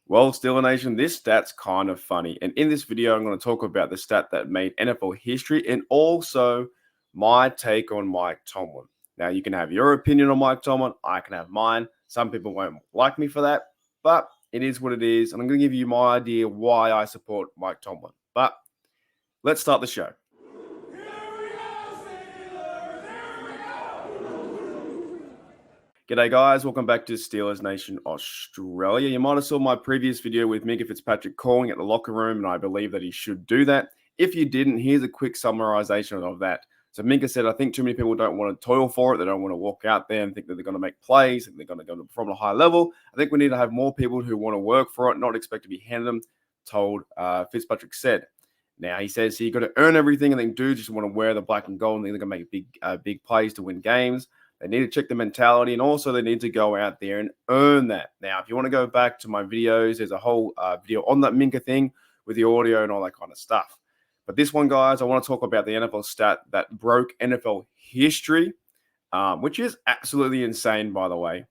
Well, Steeler Nation, this stat's kind of funny. And in this video, I'm going to talk about the stat that made NFL history and also my take on Mike Tomlin. Now, you can have your opinion on Mike Tomlin. I can have mine. Some people won't like me for that, but it is what it is. And I'm going to give you my idea why I support Mike Tomlin. But let's start the show. G'day guys, welcome back to Steelers Nation Australia. You might have saw my previous video with Minka Fitzpatrick calling at the locker room, and I believe that he should do that. If you didn't, here's a quick summarization of that. So Minka said, I think too many people don't want to toil for it. They don't want to walk out there and think that they're going to make plays and they're going to go from a high level. I think we need to have more people who want to work for it, not expect to be handed them, told Fitzpatrick said. Now, he says you got to earn everything, and then dudes just want to wear the black and gold, and they're going to make big plays to win games. They need to check the mentality, and also they need to go out there and earn that. Now, if you want to go back to my videos, there's a whole video on that Minka thing with the audio and all that kind of stuff. But this one, guys, I want to talk about the NFL stat that broke NFL history, which is absolutely insane, by the way.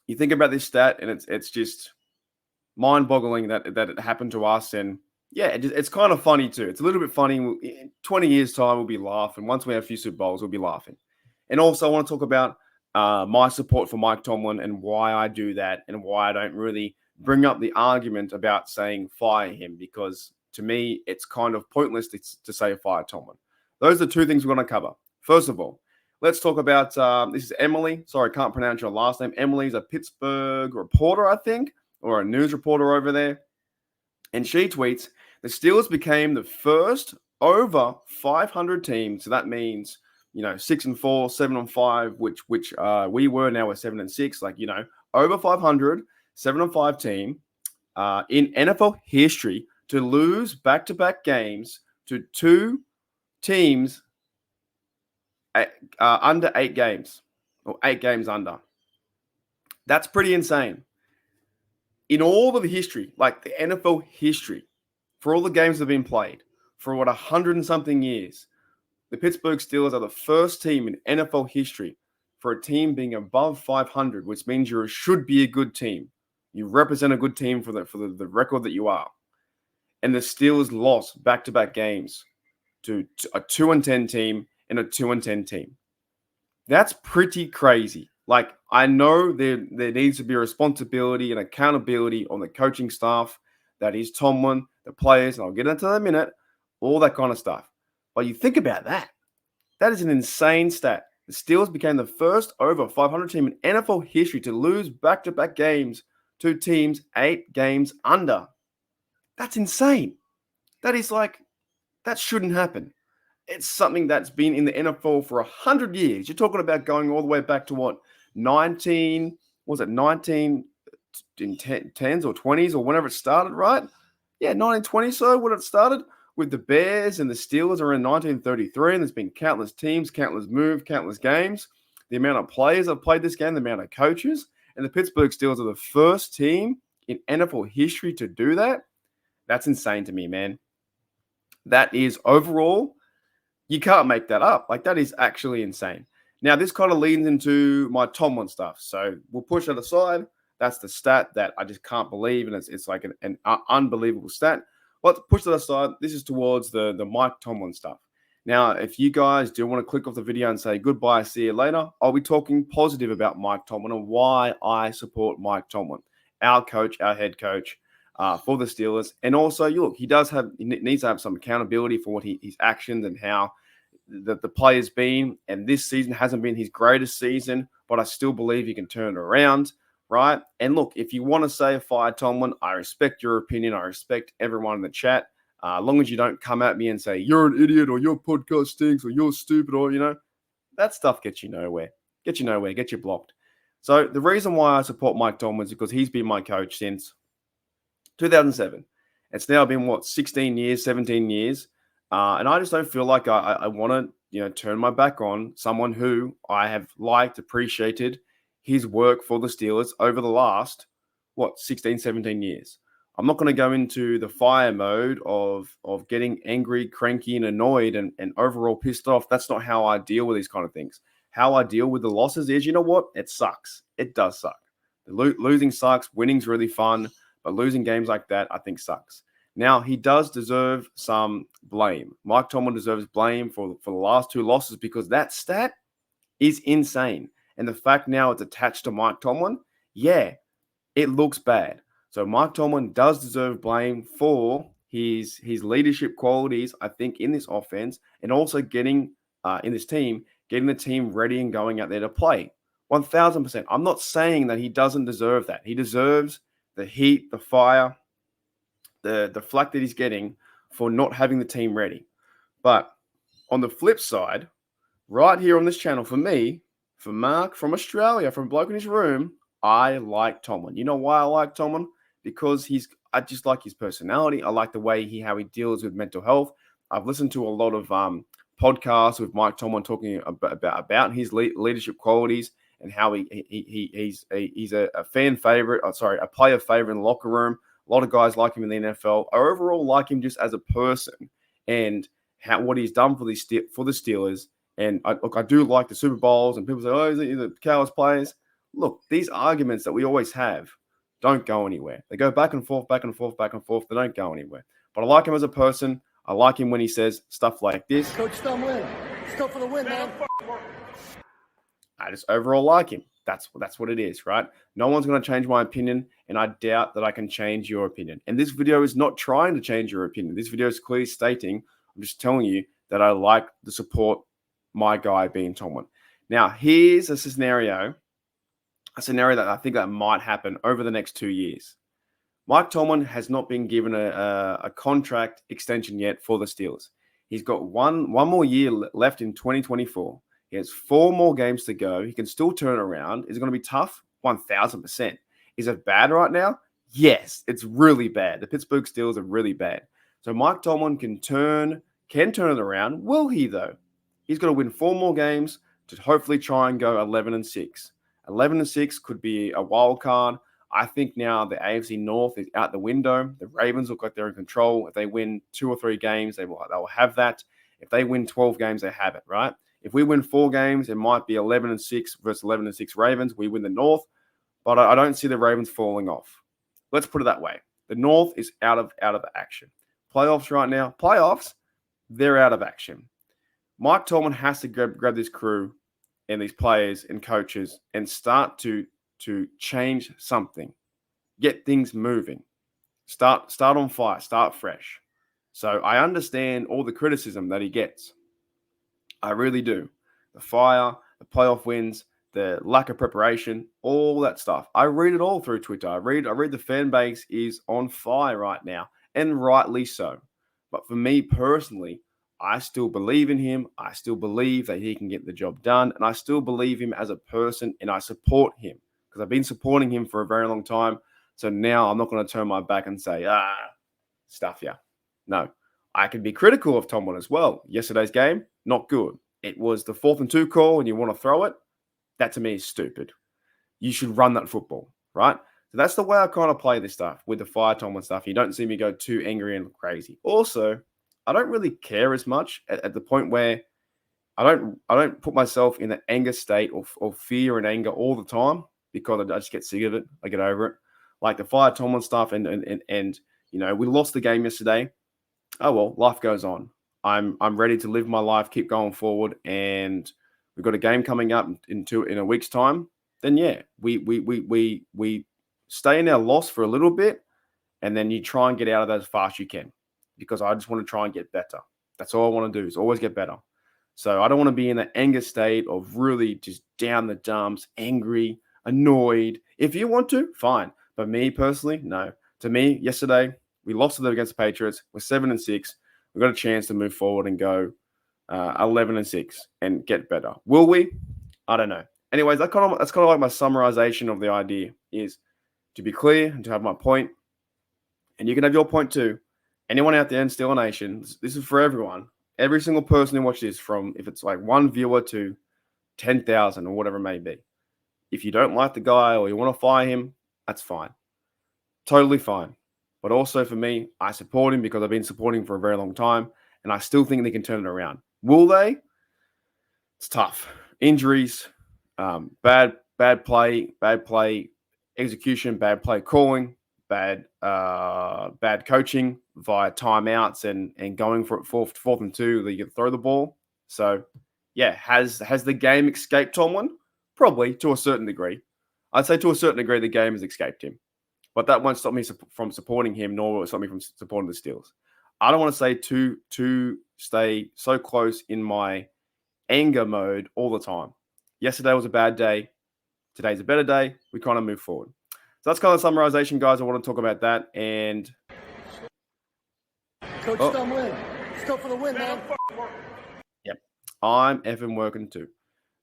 You think about this stat, and it's just mind-boggling that it happened to us. And, yeah, it's kind of funny, too. It's a little bit funny. In 20 years' time, we'll be laughing. Once we have a few Super Bowls, we'll be laughing. And also, I want to talk about my support for Mike Tomlin and why I do that and why I don't really bring up the argument about saying fire him, because to me, it's kind of pointless to say fire Tomlin. Those are the two things we're going to cover. First of all, let's talk about this is Emily. Sorry, I can't pronounce your last name. Emily's a Pittsburgh reporter, I think, or a news reporter over there. And she tweets, the Steelers became the first over 500 team. So that means 6-4, 7-5, which we were. Now we're 7-6. Like, over 500, 7-5 team in NFL history to lose back-to-back games to two teams under 8 games, or 8 games under. That's pretty insane. In all of the history, like the NFL history, for all the games that have been played, for 100 and something years, the Pittsburgh Steelers are the first team in NFL history for a team being above 500, which means you should be a good team. You represent a good team for the record that you are. And the Steelers lost back-to-back games to a 2-10 team and a 2-10 team. That's pretty crazy. Like, I know there needs to be a responsibility and accountability on the coaching staff, that is Tomlin, the players, and I'll get into that in a minute, all that kind of stuff. But you think about that. That is an insane stat. The Steelers became the first over 500 team in NFL history to lose back-to-back games to teams 8 games under. That's insane. That is that shouldn't happen. It's something that's been in the NFL for 100 years. You're talking about going all the way back to 19 in 10s or 20s or whenever it started, right? Yeah, 1920 so when it started. With the Bears and the Steelers are in 1933, and there's been countless teams, countless moves, countless games. The amount of players that have played this game, the amount of coaches, and the Pittsburgh Steelers are the first team in NFL history to do that. That's insane to me, man. That is overall, you can't make that up. Like, that is actually insane. Now, this kind of leads into my Tomlin stuff. So we'll push that aside. That's the stat that I just can't believe, and it's like an unbelievable stat. Let's push that aside. This is towards the Mike Tomlin stuff. Now, if you guys do want to click off the video and say goodbye, see you later, I'll be talking positive about Mike Tomlin and why I support Mike Tomlin, our coach, our head coach for the Steelers. And also, look, he needs to have some accountability for what his actions and how the play has been. And this season hasn't been his greatest season, but I still believe he can turn it around. Right? And look, if you want to say fire Tomlin, I respect your opinion. I respect everyone in the chat. As long as you don't come at me and say, you're an idiot or your podcast stinks or you're stupid or, that stuff gets you nowhere. Get you blocked. So the reason why I support Mike Tomlin is because he's been my coach since 2007. It's now been, 16 years, 17 years. And I just don't feel like I want to, turn my back on someone who I have liked, appreciated, his work for the Steelers over the last, 16, 17 years. I'm not going to go into the fire mode of getting angry, cranky, and annoyed and overall pissed off. That's not how I deal with these kind of things. How I deal with the losses is, it sucks. It does suck. Losing sucks. Winning's really fun. But losing games like that, I think, sucks. Now, he does deserve some blame. Mike Tomlin deserves blame for the last 2 losses because that stat is insane. And the fact now it's attached to Mike Tomlin, yeah, it looks bad. So Mike Tomlin does deserve blame for his leadership qualities, I think, in this offense, and also getting in this team, getting the team ready and going out there to play. 1,000%. I'm not saying that he doesn't deserve that. He deserves the heat, the fire, the flack that he's getting for not having the team ready. But on the flip side, right here on this channel, for me, for Mark from Australia, from Bloke in His Room, I like Tomlin. You know why I like Tomlin? Because I just like his personality. I like the way how he deals with mental health. I've listened to a lot of podcasts with Mike Tomlin talking about his leadership qualities and how he's a fan favorite. A player favorite in the locker room. A lot of guys like him in the NFL. I overall like him just as a person and what he's done for the Steelers. And I do like the Super Bowls, and people say, "Oh, is it the Cowboys players?" Look, these arguments that we always have don't go anywhere. They go back and forth, back and forth, back and forth. They don't go anywhere. But I like him as a person. I like him when he says stuff like this. Coach Tomlin, let's go for the win, man. I just overall like him. That's what it is, right? No one's going to change my opinion, and I doubt that I can change your opinion. And this video is not trying to change your opinion. This video is clearly stating, I'm just telling you that I like the support my guy being Tomlin. Now, here's a scenario that I think that might happen over the next 2 years. Mike Tomlin has not been given a contract extension yet for the Steelers. He's got one more year left in 2024. He has 4 more games to go. He can still turn around. Is it going to be tough? 1,000%. Is it bad right now? Yes, it's really bad. The Pittsburgh Steelers are really bad. So Mike Tomlin can turn it around. Will he, though? He's got to win 4 more games to hopefully try and go 11-6. 11-6 could be a wild card. I think now the AFC North is out the window. The Ravens look like they're in control. If they win 2 or 3 games, they will have that. If they win 12 games, they have it, right? If we win 4 games, it might be 11-6 versus 11-6 Ravens. We win the North, but I don't see the Ravens falling off. Let's put it that way. The North is out of action. Playoffs right now, they're out of action. Mike Tomlin has to grab this crew and these players and coaches and start to change something, get things moving, start on fire, start fresh. So I understand all the criticism that he gets. I really do. The fire, the playoff wins, the lack of preparation, all that stuff. I read it all through Twitter. I read the fan base is on fire right now, and rightly so. But for me personally, I still believe in him. I still believe that he can get the job done, and I still believe him as a person, and I support him because I've been supporting him for a very long time. So now I'm not going to turn my back and say, stuff yeah. No, I can be critical of Tomlin as well. Yesterday's game, not good. It was the 4th and 2 call and you want to throw it. That to me is stupid. You should run that football, right? So that's the way I kind of play this stuff with the fire Tomlin stuff. You don't see me go too angry and crazy. Also, I don't really care as much at the point where I don't put myself in an anger state or fear and anger all the time because I just get sick of it. I get over it. Like the fire Tomlin stuff and you know, we lost the game yesterday. Oh well, life goes on. I'm ready to live my life, keep going forward, and we've got a game coming up in a week's time. Then yeah, we stay in our loss for a little bit, and then you try and get out of that as fast as you can, because I just want to try and get better. That's all I want to do is always get better. So I don't want to be in that anger state of really just down the dumps, angry, annoyed. If you want to, fine. But me personally, no. To me, yesterday, we lost to them against the Patriots. We're 7-6. We've got a chance to move forward and go 11-6 and get better. Will we? I don't know. Anyways, that's kind of like my summarization of the idea is to be clear and to have my point. And you can have your point too. Anyone out there in Steeler Nation, this is for everyone. Every single person who watches this, from if it's like 1 viewer to 10,000 or whatever it may be. If you don't like the guy or you want to fire him, that's fine. Totally fine. But also for me, I support him because I've been supporting him for a very long time, and I still think they can turn it around. Will they? It's tough. Injuries, bad play, execution, bad play calling, bad coaching via timeouts and going for it fourth and 2 that you can throw the ball. So, yeah, has the game escaped Tomlin? Probably to a certain degree. I'd say to a certain degree the game has escaped him. But that won't stop me from supporting him, nor will it stop me from supporting the Steelers. I don't want to say to stay so close in my anger mode all the time. Yesterday was a bad day. Today's a better day. We kind of move forward. So that's kind of the summarization, guys. I want to talk about that. And Coach TOMLIN, still for the win, man. Yep, I'm effing working too.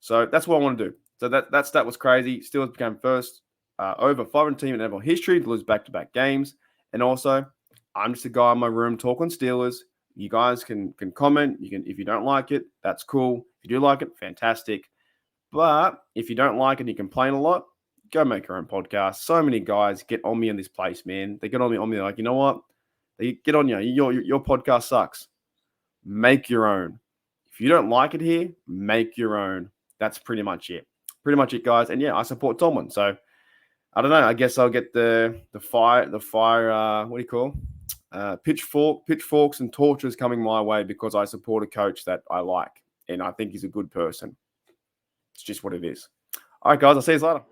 So that's what I want to do. So that stat was crazy. Steelers became first over 500 team in NFL history to lose back-to-back games. And also, I'm just a guy in my room talking Steelers. You guys can comment. You can, if you don't like it, that's cool. If you do like it, fantastic. But if you don't like it and you complain a lot, go make your own podcast. So many guys get on me in this place, man. They get on me like, you know what? They get on you. Your podcast sucks. Make your own. If you don't like it here, make your own. That's pretty much it. Pretty much it, guys. And yeah, I support Tomlin. So I don't know. I guess I'll get the fire. What do you call? Pitchforks and torches coming my way because I support a coach that I like and I think he's a good person. It's just what it is. All right, guys. I'll see you later.